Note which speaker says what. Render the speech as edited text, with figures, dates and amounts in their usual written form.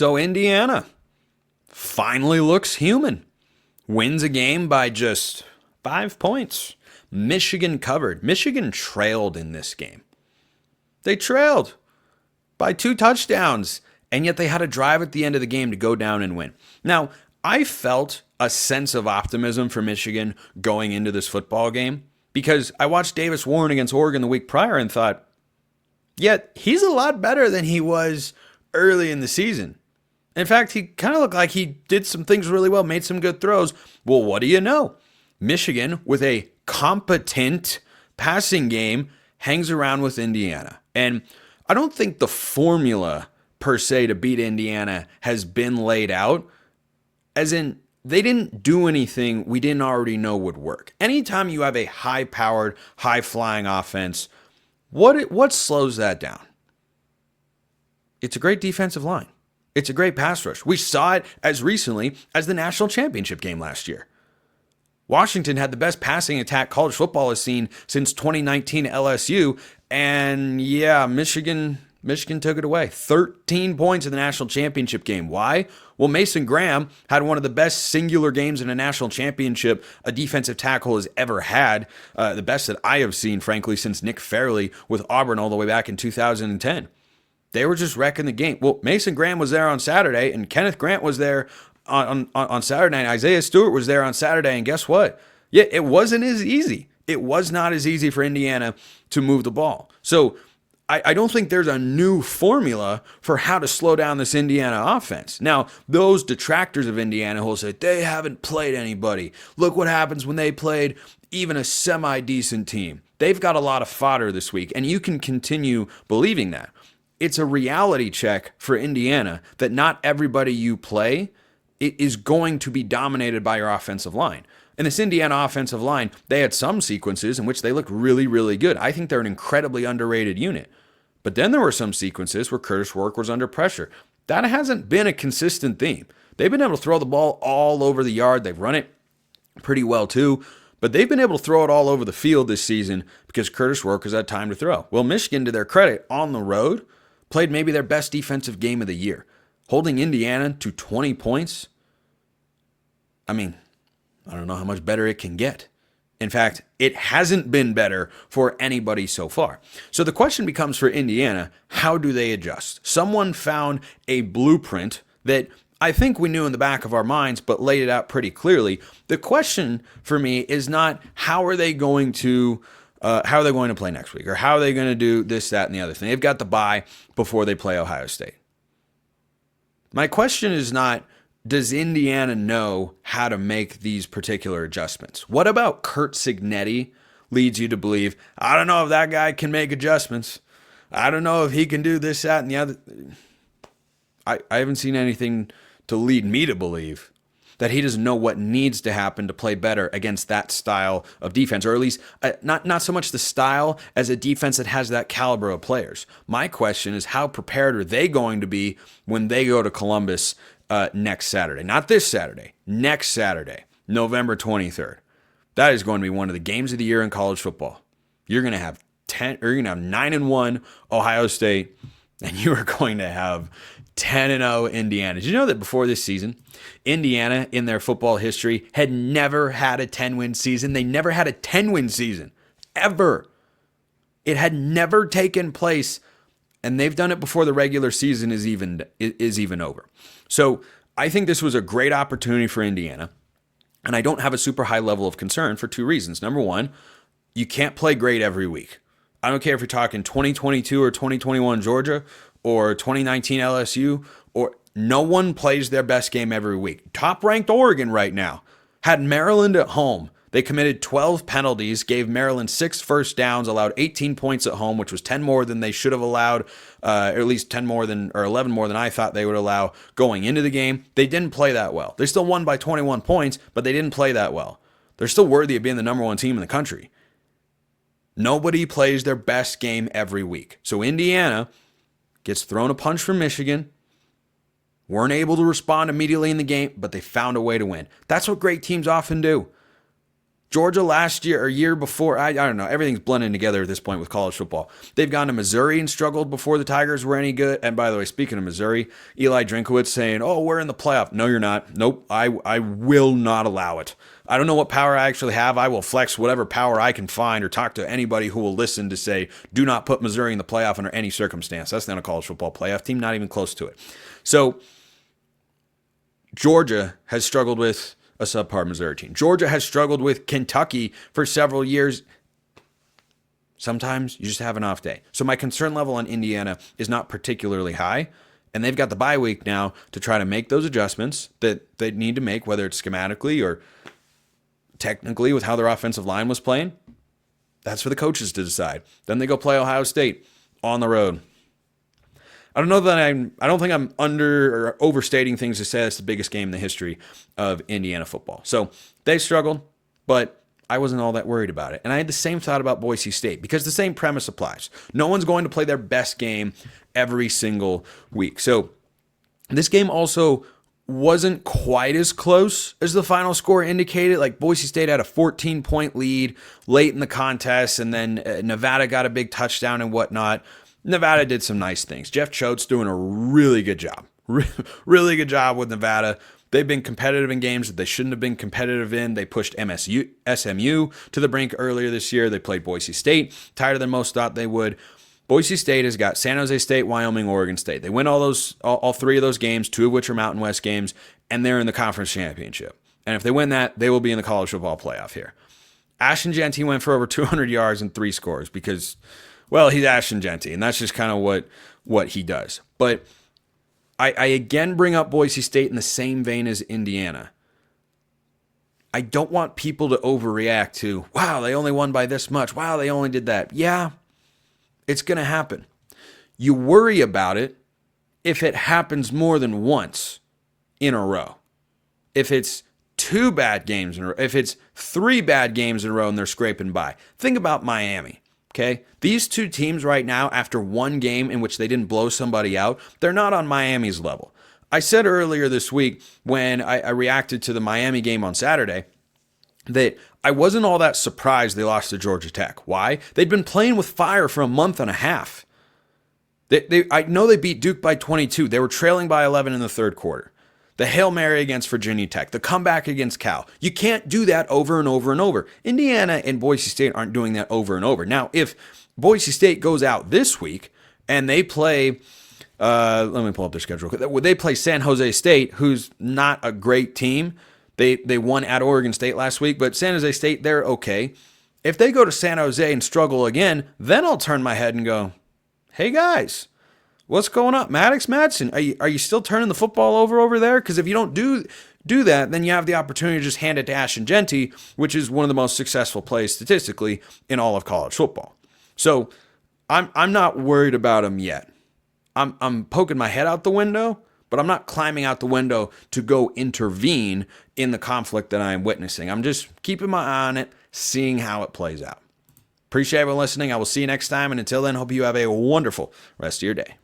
Speaker 1: So Indiana finally looks human. Wins a game by just 5 points. Michigan covered. Michigan trailed in this game. They trailed by 2 touchdowns, and yet they had a drive at the end of the game to go down and win. Now, I felt a sense of optimism for Michigan going into this football game because I watched Davis Warren against Oregon the week prior and thought, yeah, he's a lot better than he was early in the season. In fact, he kind of looked like he did some things really well, made some good throws. Well, what do you know? Michigan, with a competent passing game, hangs around with Indiana. And I don't think the formula per se to beat Indiana has been laid out, as in they didn't do anything we didn't already know would work. Anytime you have a high-powered, high-flying offense, what slows that down? It's a great defensive line. It's a great pass rush. We saw it as recently as the national championship game last year. Washington had the best passing attack college football has seen since 2019 LSU, and yeah, Michigan took it away. 13 points in the national championship game. Why? Well, Mason Graham had one of the best singular games in a national championship a defensive tackle has ever had. The best that I have seen, frankly, since Nick Fairley with Auburn all the way back in 2010. They were just wrecking the game. Well, Mason Graham was there on Saturday, and Kenneth Grant was there on Saturday, and Isaiah Stewart was there on Saturday, and guess what? Yeah, it wasn't as easy. It was not as easy for Indiana to move the ball. So I don't think there's a new formula for how to slow down this Indiana offense. Now, those detractors of Indiana who will say, they haven't played anybody. Look what happens when they played even a semi-decent team. They've got a lot of fodder this week, and you can continue believing that. It's a reality check for Indiana that not everybody you play is going to be dominated by your offensive line. And this Indiana offensive line, they had some sequences in which they looked really, really good. I think they're an incredibly underrated unit. But then there were some sequences where Curtis Rourke was under pressure. That hasn't been a consistent theme. They've been able to throw the ball all over the yard. They've run it pretty well too. But they've been able to throw it all over the field this season because Curtis Rourke has had time to throw. Well, Michigan, to their credit, on the road, played maybe their best defensive game of the year. Holding Indiana to 20 points, I mean, I don't know how much better it can get. In fact, it hasn't been better for anybody so far. So the question becomes for Indiana, how do they adjust? Someone found a blueprint that I think we knew in the back of our minds, but laid it out pretty clearly. The question for me is not how are they going to play next week, or how are they going to do this, that, and the other thing. They've got the bye before they play Ohio State. My question is not, does Indiana know how to make these particular adjustments? What about Curt Cignetti leads you to believe, I don't know if that guy can make adjustments. I don't know if he can do this, that, and the other. I haven't seen anything to lead me to believe that he doesn't know what needs to happen to play better against that style of defense, or at least not so much the style as a defense that has that caliber of players. My question is, how prepared are they going to be when they go to Columbus next Saturday? Not this Saturday, next Saturday, November 23rd. That is going to be one of the games of the year in college football. You're going to have 9-1 Ohio State, and you are going to have 10-0 Indiana. Did you know that before this season, Indiana in their football history had never had a 10-win season? They never had a 10-win season, ever. It had never taken place, and they've done it before the regular season is even over. So I think this was a great opportunity for Indiana, and I don't have a super high level of concern for 2 reasons. Number one, you can't play great every week. I don't care if you're talking 2022 or 2021 Georgia or 2019 LSU, or no one plays their best game every week. Top-ranked Oregon right now had Maryland at home. They committed 12 penalties, gave Maryland 6 first downs, allowed 18 points at home, which was 10 more than they should have allowed, or at least 10 more than, or 11 more than I thought they would allow going into the game. They didn't play that well. They still won by 21 points, but they didn't play that well. They're still worthy of being the number 1 team in the country. Nobody plays their best game every week. So Indiana gets thrown a punch from Michigan, weren't able to respond immediately in the game, but they found a way to win. That's what great teams often do. Georgia last year or year before, I don't know, everything's blending together at this point with college football. They've gone to Missouri and struggled before the Tigers were any good. And by the way, speaking of Missouri, Eli Drinkowitz saying, oh, we're in the playoff. No, you're not. Nope, I will not allow it. I don't know what power I actually have. I will flex whatever power I can find or talk to anybody who will listen to say, do not put Missouri in the playoff under any circumstance. That's not a college football playoff team, not even close to it. So Georgia has struggled with a subpar Missouri team. Georgia has struggled with Kentucky for several years. Sometimes you just have an off day. So my concern level on Indiana is not particularly high, and they've got the bye week now to try to make those adjustments that they need to make, whether it's schematically or technically with how their offensive line was playing. That's for the coaches to decide. Then they go play Ohio State on the road. I don't think I'm under or overstating things to say it's the biggest game in the history of Indiana football. So they struggled, but I wasn't all that worried about it. And I had the same thought about Boise State because the same premise applies. No one's going to play their best game every single week. So this game also wasn't quite as close as the final score indicated. Like Boise State had a 14-point lead late in the contest, and then Nevada got a big touchdown and whatnot. Nevada did some nice things. Jeff Choate's doing a really good job. Really good job with Nevada. They've been competitive in games that they shouldn't have been competitive in. They pushed SMU to the brink earlier this year. They played Boise State tighter than most thought they would. Boise State has got San Jose State, Wyoming, Oregon State. They win all three of those games, two of which are Mountain West games, and they're in the conference championship. And if they win that, they will be in the college football playoff here. Ashton Jeanty went for over 200 yards and 3 scores because, well, he's Ashton Jeanty, and that's just kind of what he does. But I again bring up Boise State in the same vein as Indiana. I don't want people to overreact to, wow, they only won by this much. Wow, they only did that. Yeah, it's going to happen. You worry about it if it happens more than once in a row. If it's 2 bad games in a row, if it's 3 bad games in a row and they're scraping by. Think about Miami. Okay, these two teams right now, after one game in which they didn't blow somebody out, they're not on Miami's level. I said earlier this week when I reacted to the Miami game on Saturday that I wasn't all that surprised they lost to Georgia Tech. Why? They'd been playing with fire for a month and a half. I know they beat Duke by 22. They were trailing by 11 in the third quarter. The Hail Mary against Virginia Tech, the comeback against Cal. You can't do that over and over and over. Indiana and Boise State aren't doing that over and over. Now, if Boise State goes out this week and they play, let me pull up their schedule. They play San Jose State, who's not a great team. They won at Oregon State last week, but San Jose State, they're okay. If they go to San Jose and struggle again, then I'll turn my head and go, hey guys, what's going on? Maddox Madsen, are you still turning the football over there? Because if you don't do that, then you have the opportunity to just hand it to Ashton Jeanty, which is one of the most successful plays statistically in all of college football. So I'm not worried about him yet. I'm poking my head out the window, but I'm not climbing out the window to go intervene in the conflict that I'm witnessing. I'm just keeping my eye on it, seeing how it plays out. Appreciate everyone listening. I will see you next time. And until then, hope you have a wonderful rest of your day.